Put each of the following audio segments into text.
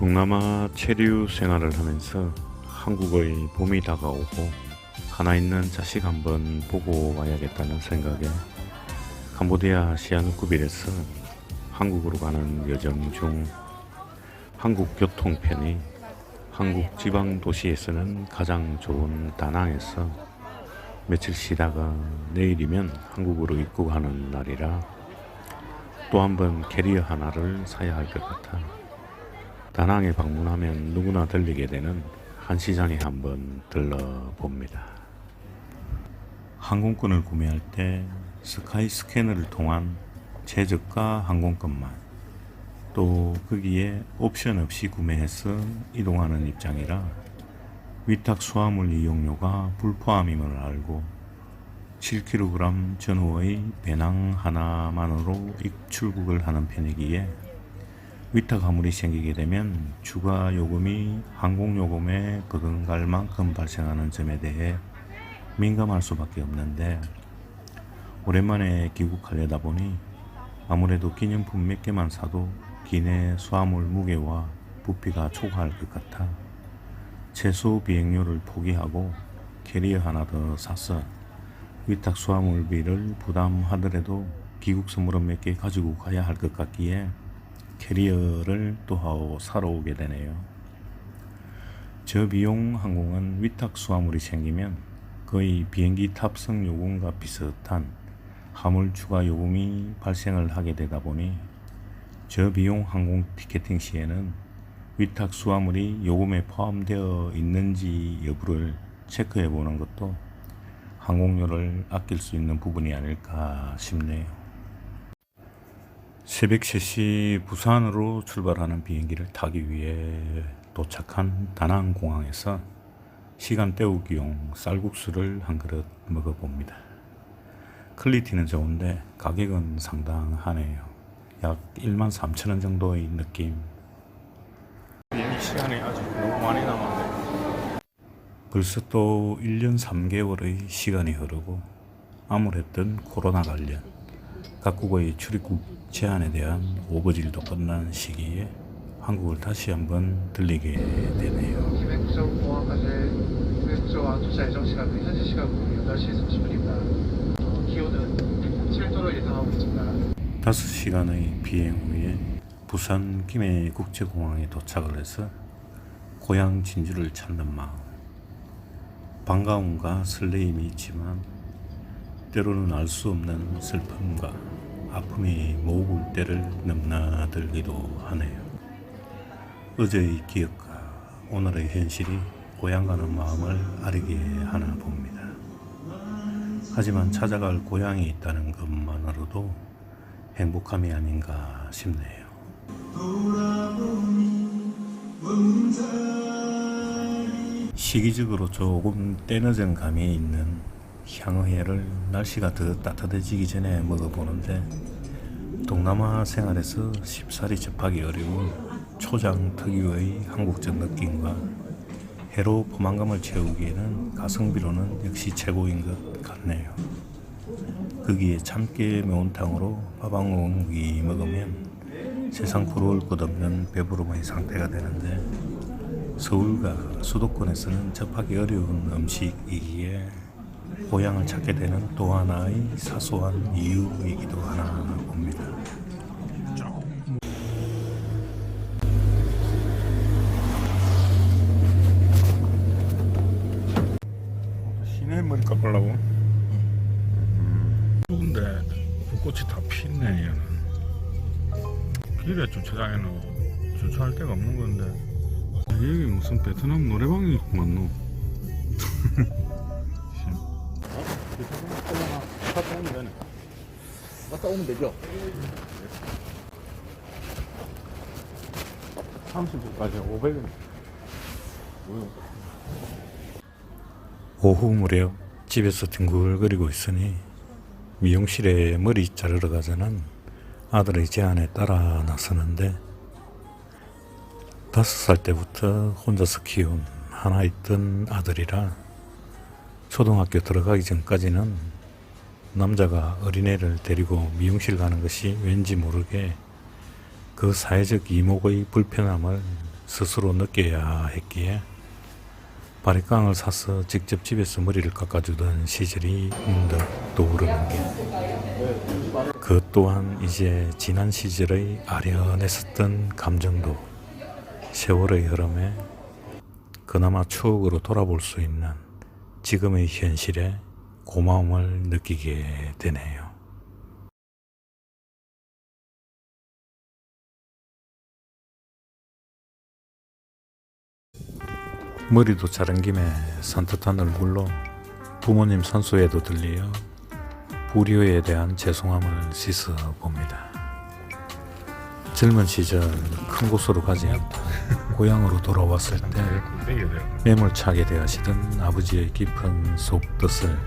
동남아 체류 생활을 하면서 한국의 봄이 다가오고 하나 있는 자식 한번 보고 와야겠다는 생각에 캄보디아 시아누쿠빌에서 한국으로 가는 여정 중 한국교통편이 한국 지방 도시에서는 가장 좋은 다낭에서 며칠 쉬다가 내일이면 한국으로 입국하는 날이라 또 한 번 캐리어 하나를 사야 할 것 같아 다낭에 방문하면 누구나 들리게 되는 한시장에 한번 들러봅니다. 항공권을 구매할 때 스카이스캐너를 통한 최저가 항공권만 또 거기에 옵션 없이 구매해서 이동하는 입장이라 위탁 수화물 이용료가 불포함임을 알고 7kg 전후의 배낭 하나만으로 입출국을 하는 편이기에 위탁 화물이 생기게 되면 추가 요금이 항공요금에 버금갈 만큼 발생하는 점에 대해 민감할 수밖에 없는데 오랜만에 귀국하려다 보니 아무래도 기념품 몇 개만 사도 기내 수화물 무게와 부피가 초과할 것 같아 최소 비행료를 포기하고 캐리어 하나 더 사서 위탁 수화물비를 부담하더라도 귀국 선물은 몇 개 가지고 가야 할 것 같기에 캐리어를 또 사러 오게 되네요. 저비용 항공은 위탁 수화물이 생기면 거의 비행기 탑승 요금과 비슷한 화물 추가 요금이 발생을 하게 되다 보니 저비용 항공 티켓팅 시에는 위탁 수화물이 요금에 포함되어 있는지 여부를 체크해 보는 것도 항공료를 아낄 수 있는 부분이 아닐까 싶네요. 새벽 3시 부산으로 출발하는 비행기를 타기 위해 도착한 다낭공항에서 시간 때우기용 쌀국수를 한 그릇 먹어봅니다. 퀄리티는 좋은데 가격은 상당하네요. 약 13,000원 정도의 느낌. 비행기 시간이 아직 너무 많이 남았네. 벌써 또 1년 3개월의 시간이 흐르고 암울했던 코로나 관련 각국의 출입국 제한에 대한 오버질도 끝난 시기에 한국을 다시 한번 들리게 되네요. 5시간의 비행 후에 부산 김해국제공항에 도착을 해서 고향 진주를 찾는 마음 반가움과 설레임이 있지만 때로는 알 수 없는 슬픔과 아픔이 모을 때를 넘나들기도 하네요. 어제의 기억과 오늘의 현실이 고향 가는 마음을 아리게 하나 봅니다. 하지만 찾아갈 고향이 있다는 것만으로도 행복함이 아닌가 싶네요. 시기적으로 조금 때늦은 감이 있는 향어회를 날씨가 더 따뜻해지기 전에 먹어보는데 동남아 생활에서 쉽사리 접하기 어려운 초장 특유의 한국적 느낌과 해로 포만감을 채우기에는 가성비로는 역시 최고인 것 같네요. 거기에 참깨 매운탕으로 밥 한 공기 먹으면 세상 부러울 것 없는 배부름의 상태가 되는데 서울과 수도권에서는 접하기 어려운 음식이기에 고향을 찾게 되는 또 하나의 사소한 이유이기도 하나 봅니다. 시내 머리 깎으려고? 근데 벚꽃이 다 피네. 얘는 길에 주차장에는 주차할 데가 없는 건데 여기 무슨 베트남 노래방이 있구만 너. 갔다 오면 되죠? 30분까지 500원. 오후 무렵 집에서 뒹굴거리고 있으니 미용실에 머리 자르러 가자는 아들의 제안에 따라 나서는데 5살 때부터 혼자서 키운 하나 있던 아들이라 초등학교 들어가기 전까지는 남자가 어린애를 데리고 미용실 가는 것이 왠지 모르게 그 사회적 이목의 불편함을 스스로 느껴야 했기에 바리깡을 사서 직접 집에서 머리를 깎아주던 시절이 문득 떠오르는 게, 그 또한 이제 지난 시절의 아련했었던 감정도 세월의 흐름에 그나마 추억으로 돌아볼 수 있는 지금의 현실에 고마움을 느끼게 되네요. 머리도 자른 김에 산뜻한 얼굴로 부모님 산소에도 들리어 불효에 대한 죄송함을 씻어 봅니다. 젊은 시절 큰 곳으로 가지 않고 고향으로 돌아왔을 때 매몰차게 대하시던 아버지의 깊은 속뜻을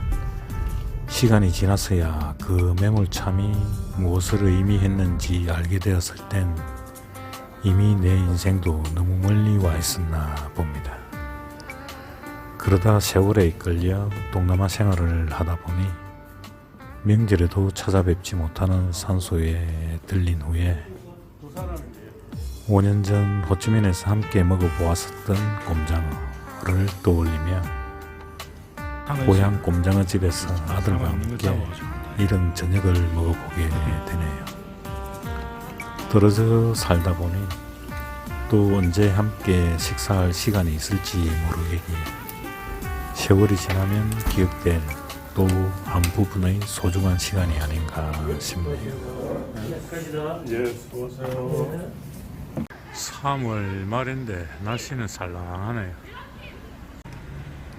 시간이 지나서야 그 매몰참이 무엇을 의미했는지 알게 되었을 땐 이미 내 인생도 너무 멀리 와 있었나 봅니다. 그러다 세월에 이끌려 동남아 생활을 하다 보니 명절에도 찾아뵙지 못하는 산소에 들린 후에 5년 전 호치민에서 함께 먹어보았었던 꼼장어를 떠올리며 고향 꼼장어 집에서 아들과 함께 이른 저녁을 먹어보게 되네요. 떨어져 살다 보니 또 언제 함께 식사할 시간이 있을지 모르겠기에 세월이 지나면 기억될 또 한 부분의 소중한 시간이 아닌가 싶네요. 3월 말인데 날씨는 살랑하네요.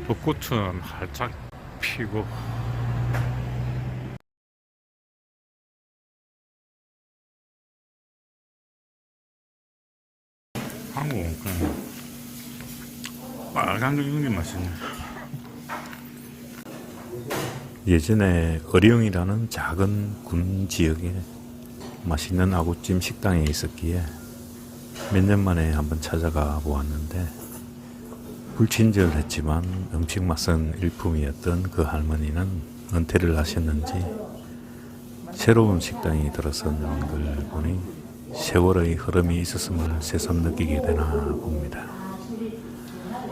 벚꽃은 활짝 피고 한국은 그냥 빨간 게 육류 맛있네. 예전에 어리용이라는 작은 군 지역에 맛있는 아구찜 식당에 있었기에 몇 년 만에 한번 찾아가 보았는데, 불친절했지만 음식 맛은 일품이었던 그 할머니는 은퇴를 하셨는지 새로운 식당이 들어선 걸 보니 세월의 흐름이 있었음을 새삼 느끼게 되나 봅니다.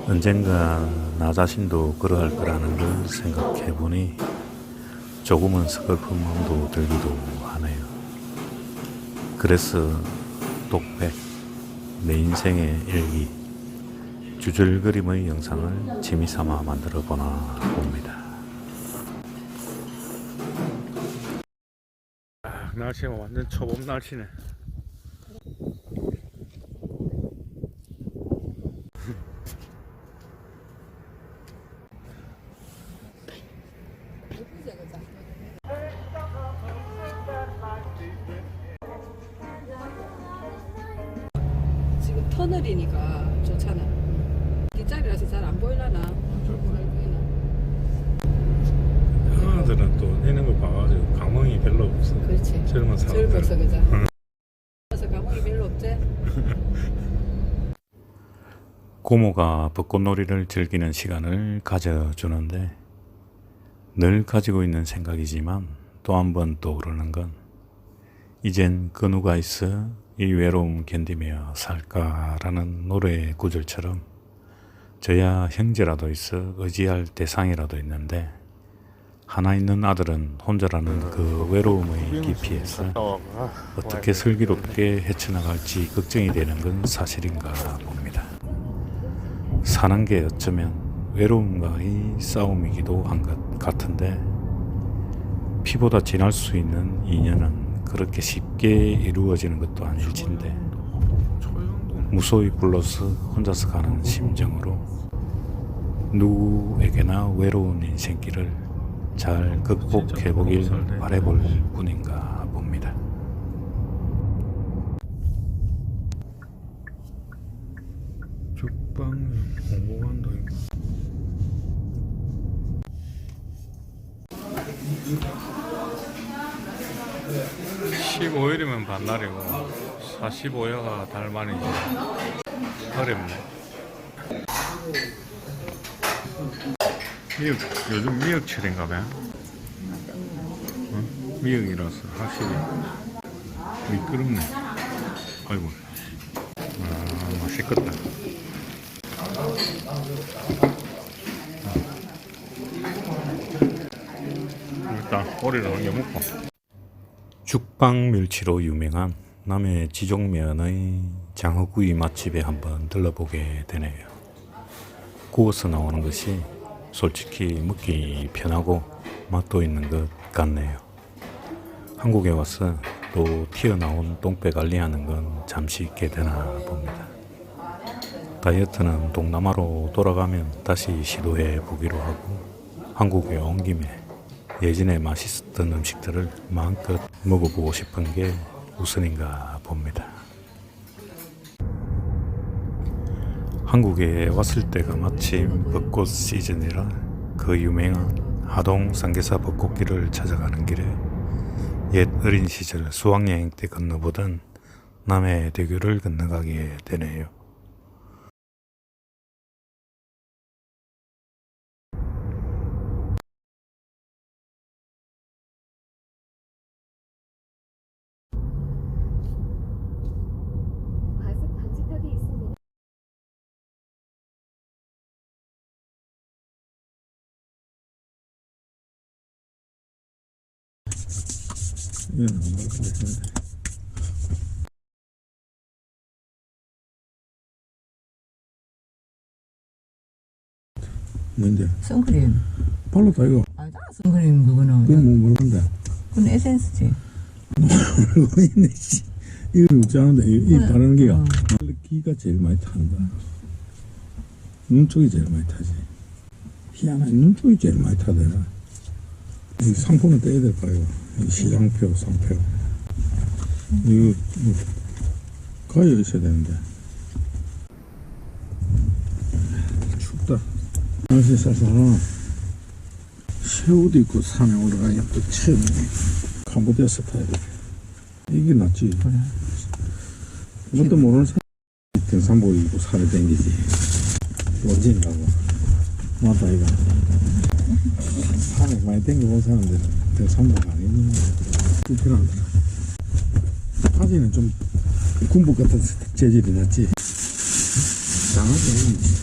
언젠가 나 자신도 그러할 거라는 걸 생각해 보니 조금은 서글픈 마음도 들기도 하네요. 그래서 독백, 내 인생의 일기, 주절그림의 영상을 재미삼아 만들어 보나 봅니다. 날씨가 완전 초봄 날씨네. 지금 터널이니까 좋잖아. 뒷자리라서 잘 안 보이려나? 형아들은 또 내는 거 봐가지고 감흥이 별로 없어. 그렇지. 젊은 사람들. 젊어서 그죠. 그래서 감흥이 별로 없지. 고모가 벚꽃놀이를 즐기는 시간을 가져주는데 늘 가지고 있는 생각이지만 또 한 번 떠오르는 건, 이젠 그 누가 있어 이 외로움 견디며 살까라는 노래 구절처럼 저야 형제라도 있어 의지할 대상이라도 있는데 하나 있는 아들은 혼자라는 그 외로움의 깊이에서 어떻게 슬기롭게 헤쳐나갈지 걱정이 되는 건 사실인가 봅니다. 사는 게 어쩌면 외로움과의 싸움이기도 한 것 같은데, 피보다 진할 수 있는 인연은 그렇게 쉽게 이루어지는 것도 아닐진데 무소히 불러서 혼자서 가는 심정으로 누구에게나 외로운 인생길을 잘 극복해보길 바라볼 뿐인가 봅니다. 죽방 공부한다. 15일이면 반날이고 45여가 달만이지. 어렵네. 미역, 요즘 미역철인가 봐요. 어? 미역이라서 확실히 미끄럽네. 아이고. 맛있겠다. 일단 꼬리를 얹어먹고. 죽방 멸치로 유명한 남해 지종면의 장어구이 맛집에 한번 들러보게 되네요. 구워서 나오는 것이 솔직히 먹기 편하고 맛도 있는 것 같네요. 한국에 와서 또 튀어나온 똥배 관리하는 건 잠시 있게 되나 봅니다. 다이어트는 동남아로 돌아가면 다시 시도해 보기로 하고, 한국에 온 김에 예전에 맛있었던 음식들을 마음껏 먹어보고 싶은 게 우선인가 봅니다. 한국에 왔을 때가 마침 벚꽃 시즌이라 그 유명한 하동 삼계사 벚꽃길을 찾아가는 길에 옛 어린 시절 수학여행 때 건너보던 남해대교를 건너가게 되네요. 과속 방지턱이 있습니다. 뭔데? 선크림. 발랐다 이거. 아니다, 선크림 그거는. 그건 뭐 모르는데. 그건 에센스지. 알고 있네 씨. 이거 웃자는데 이 그래. 바르는 기가 어. 기가 제일 많이 탄다. 눈 쪽이 제일 많이 타지. 희한하게 눈 쪽이 제일 많이 타더라. 이 상표는 떼야 될 거예요. 이 시장표, 상표. 이거 뭐 가위가 있어야 되는데. 춥다. 날씨 쌀쌀하나. 새우도 있고 산에 올라가니까 또 체험이 캄보디아 스타일. 이게 낫지. 그래. 이것도 모르는 사람 등산복 입고 산에 댕기지. 원진이라고. 맞다 이거. 산에 많이 댕겨본 사람들은 등산복 안 입는 불편하더라. 바지는 좀 군복 같은 재질이 낫지. 장하게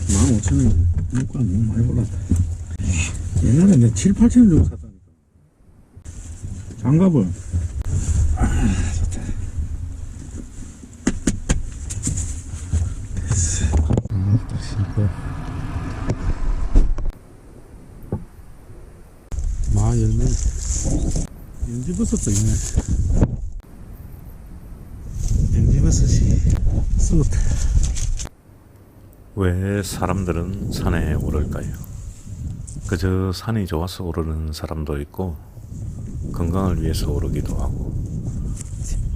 15,000원 물가 너무 많이 올랐다. 옛날에 내 7, 8,000원 주고 샀다니까. 장갑을. 아, 좋다. 됐어. 딱 신고. 마 열매. 연지버섯도 있네. 연지버섯이 쑥. 왜 사람들은 산에 오를까요? 그저 산이 좋아서 오르는 사람도 있고, 건강을 위해서 오르기도 하고,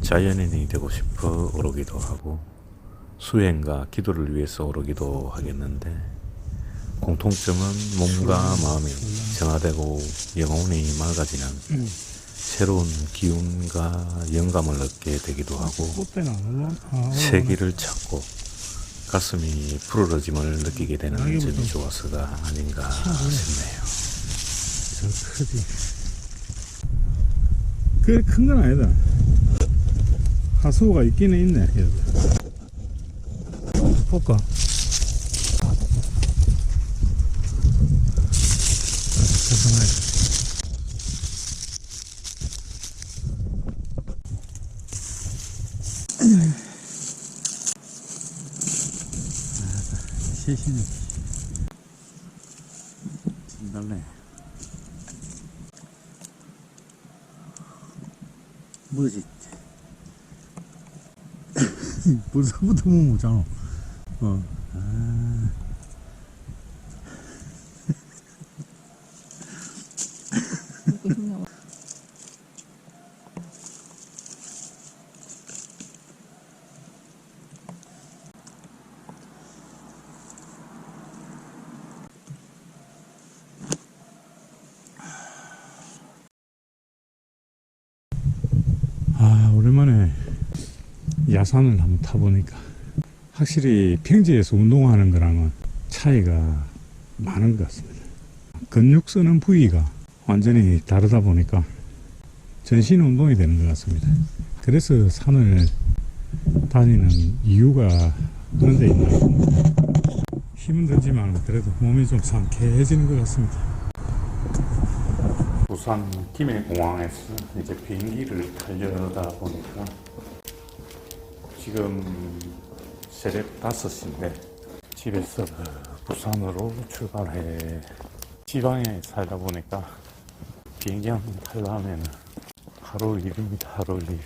자연인이 되고 싶어 오르기도 하고, 수행과 기도를 위해서 오르기도 하겠는데, 공통점은 몸과 마음이 정화되고 영혼이 맑아지는 새로운 기운과 영감을 얻게 되기도 하고, 세기를 찾고 가슴이 푸르러짐을 느끼게 되는 점이 좋아서가 아닌가 싶네요. 저 크지. 그래 큰 건 아니다. 하수구가 있기는 있네. 여기. 볼까? 시시네. 진달래. 뭐지? 벌써부터 못 먹잖아. 오랜만에 야산을 한번 타보니까 확실히 평지에서 운동하는 거랑은 차이가 많은 것 같습니다. 근육 쓰는 부위가 완전히 다르다 보니까 전신 운동이 되는 것 같습니다. 그래서 산을 다니는 이유가 그런 데 있나. 힘은 들지만 그래도 몸이 좀 상쾌해지는 것 같습니다. 부산 김해공항에서 이제 비행기를 타려다 보니까 지금 새벽 5시인데 집에서 부산으로 출발해. 지방에 살다 보니까 비행기 한 번 타려면 하루 일입니다. 하루 일.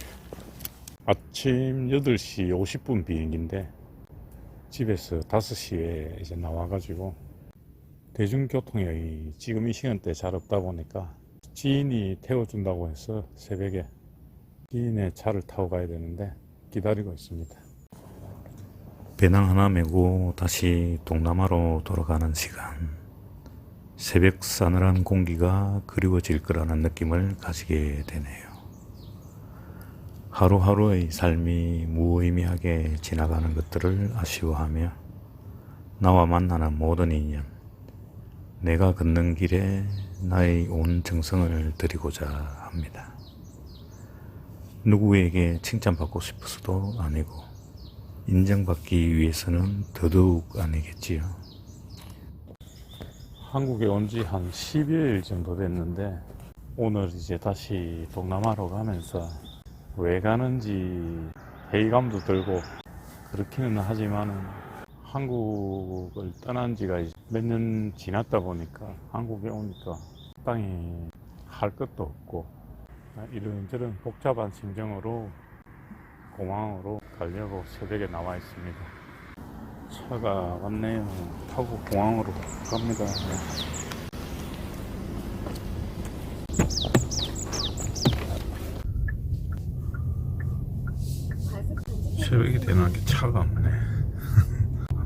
아침 8시 50분 비행기인데 집에서 5시에 이제 나와가지고 대중교통이 지금 이 시간대 잘 없다 보니까 지인이 태워준다고 해서 새벽에 지인의 차를 타고 가야 되는데 기다리고 있습니다. 배낭 하나 메고 다시 동남아로 돌아가는 시간. 새벽 싸늘한 공기가 그리워질 거라는 느낌을 가지게 되네요. 하루하루의 삶이 무의미하게 지나가는 것들을 아쉬워하며 나와 만나는 모든 인연, 내가 걷는 길에 나의 온 정성을 드리고자 합니다. 누구에게 칭찬받고 싶어서도 아니고 인정받기 위해서는 더더욱 아니겠지요. 한국에 온 지 한 10여일 정도 됐는데 오늘 이제 다시 동남아로 가면서 왜 가는지 회의감도 들고 그렇기는 하지만은 한국을 떠난 지가 몇 년 지났다 보니까 한국에 오니까 땅에 할 것도 없고 이런저런 복잡한 심정으로 공항으로 가려고 새벽에 나와 있습니다. 차가 왔네요. 타고 공항으로 갑니다. 새벽이 되는 게 차가 없네.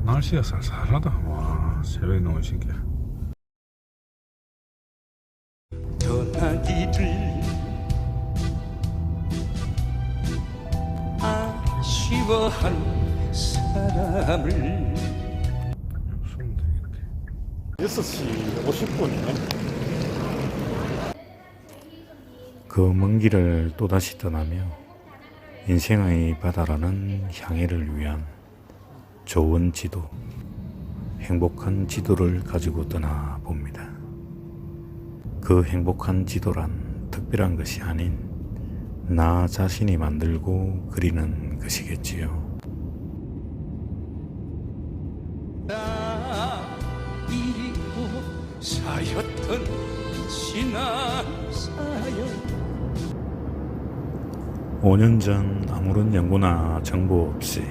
날씨가 쌀쌀하다. 와, 새벽에 너무 신기해. 떠나기를 아쉬워한 사람을. 쓰면 되겠네. 6시 50분이네. 그 먼 길을 또다시 떠나며 인생의 바다라는 향해를 위한 좋은 지도, 행복한 지도를 가지고 떠나봅니다. 그 행복한 지도란 특별한 것이 아닌 나 자신이 만들고 그리는 것이겠지요. 나 잊고 사였던 지난 사연. 5년 전 아무런 연고나 정보 없이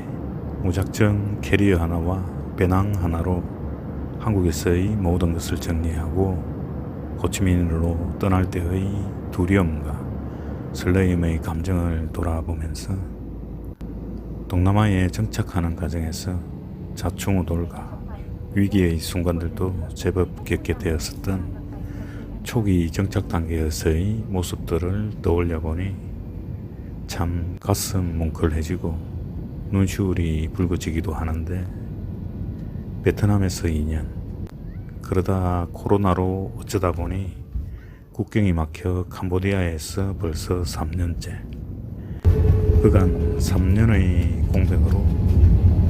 무작정 캐리어 하나와 배낭 하나로 한국에서의 모든 것을 정리하고 호치민으로 떠날 때의 두려움과 설레임의 감정을 돌아보면서 동남아에 정착하는 과정에서 좌충우돌과 위기의 순간들도 제법 겪게 되었었던 초기 정착 단계에서의 모습들을 떠올려 보니 참 가슴 뭉클해지고 눈시울이 붉어지기도 하는데 베트남에서 2년, 그러다 코로나로 어쩌다 보니 국경이 막혀 캄보디아에서 벌써 3년째. 그간 3년의 공백으로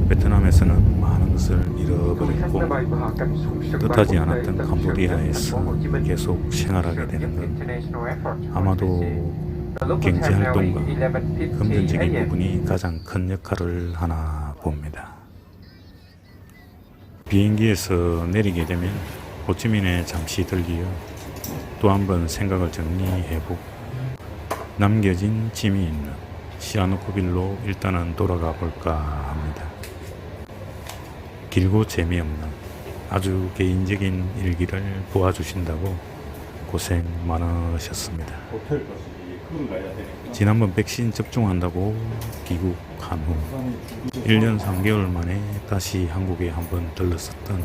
베트남에서는 많은 것을 잃어버렸고 뜻하지 않았던 캄보디아에서 계속 생활하게 되는 것, 아마도 경제활동과 금전적인 부분이 가장 큰 역할을 하나 봅니다. 비행기에서 내리게 되면 호치민에 잠시 들리어 또 한 번 생각을 정리해보고 남겨진 짐이 있는 시아누쿠빌로 일단은 돌아가 볼까 합니다. 길고 재미없는 아주 개인적인 일기를 보아주신다고 고생 많으셨습니다. 지난번 백신 접종한다고 귀국한 후 1년 3개월 만에 다시 한국에 한번 들렀었던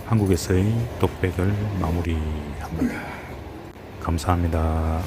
한국에서의 독백을 마무리합니다. 감사합니다.